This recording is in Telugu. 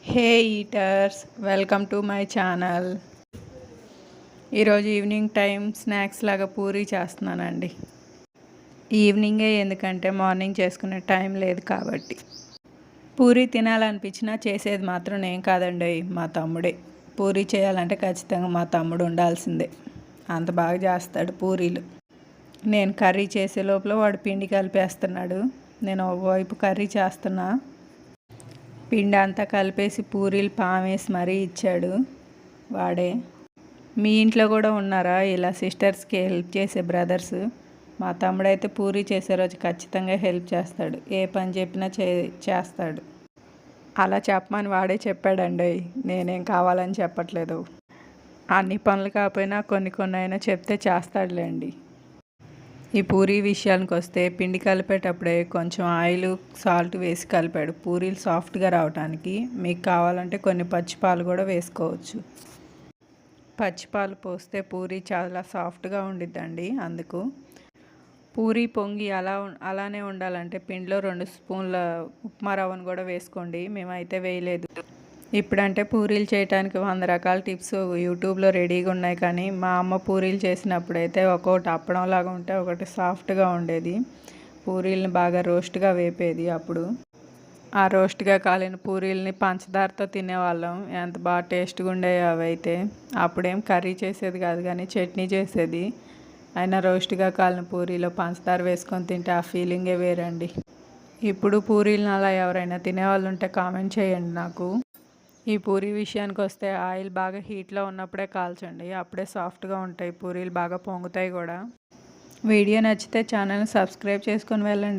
Hey eaters, welcome to my channel. ఈరోజు ఈవినింగ్ టైం స్నాక్స్ లాగా పూరీ చేస్తున్నానండి. ఈవినింగే ఎందుకంటే మార్నింగ్ చేసుకునే టైం లేదు కాబట్టి. పూరీ తినాలనిపించినా చేసేది మాత్రం నేను కాదండి, మా తమ్ముడే. పూరీ చేయాలంటే ఖచ్చితంగా మా తమ్ముడు ఉండాల్సిందే. అంత బాగా చేస్తాడు పూరీలు. నేను కర్రీ చేసే లోపల వాడు పిండి కలిపేస్తున్నాడు. నేను ఒకవైపు కర్రీ చేస్తున్నా. పిండి అంతా కలిపేసి పూరీలు పామేసి మరీ ఇచ్చాడు వాడే. మీ ఇంట్లో కూడా ఉన్నారా ఇలా సిస్టర్స్కి హెల్ప్ చేసే బ్రదర్స్? మా తమ్ముడైతే పూరీ చేసే రోజు ఖచ్చితంగా హెల్ప్ చేస్తాడు. ఏ పని చెప్పినా చేస్తాడు. అలా చెప్పమని వాడే చెప్పాడండి, నేనేం కావాలని చెప్పట్లేదు. అన్ని పనులు కాకపోయినా కొన్ని అయినా చెప్తే చేస్తాడులేండి. ఈ పూరీ విషయానికి వస్తే పిండి కలిపేటప్పుడే కొంచెం ఆయిల్ సాల్ట్ వేసి కలిపాడు పూరీలు సాఫ్ట్గా రావడానికి. మీకు కావాలంటే కొన్ని పచ్చిపాలు కూడా వేసుకోవచ్చు. పచ్చిపాలు పోస్తే పూరీ చాలా సాఫ్ట్గా ఉండిద్దండి. అందుకు పూరీ పొంగి అలానే ఉండాలంటే పిండిలో 2 స్పూన్ల ఉప్మా రవ్వను కూడా వేసుకోండి. మేమైతే వేయలేదు. ఇప్పుడంటే పూరీలు చేయడానికి 100 రకాల టిప్స్ యూట్యూబ్లో రెడీగా ఉన్నాయి. కానీ మా అమ్మ పూరీలు చేసినప్పుడైతే ఒక్కొక్కటి అప్పడంలాగా ఉంటే ఒకటి సాఫ్ట్గా ఉండేది. పూరీలను బాగా రోస్ట్గా వేపేది. అప్పుడు ఆ రోస్ట్గా కాలిన పూరీలని పంచదారతో తినేవాళ్ళం. ఎంత బాగా టేస్ట్గా ఉండేవి అవి అయితే. అప్పుడేం కర్రీ చేసేది కాదు కానీ చట్నీ చేసేది. అయినా రోస్ట్గా కాలిన పూరీలో పంచదార వేసుకొని తింటే ఆ ఫీలింగే వేరండి. ఇప్పుడు పూరీలను అలా ఎవరైనా తినేవాళ్ళు ఉంటే కామెంట్ చేయండి నాకు. ఈ పూరీ విషయానికి వస్తే ఆయిల్ బాగా హీట్లో ఉన్నప్పుడే కాల్చండి. అప్పుడే సాఫ్ట్గా ఉంటాయి పూరీలు, బాగా పొంగుతాయి కూడా. వీడియో నచ్చితే ఛానల్ని సబ్స్క్రైబ్ చేసుకొని వెళ్ళండి.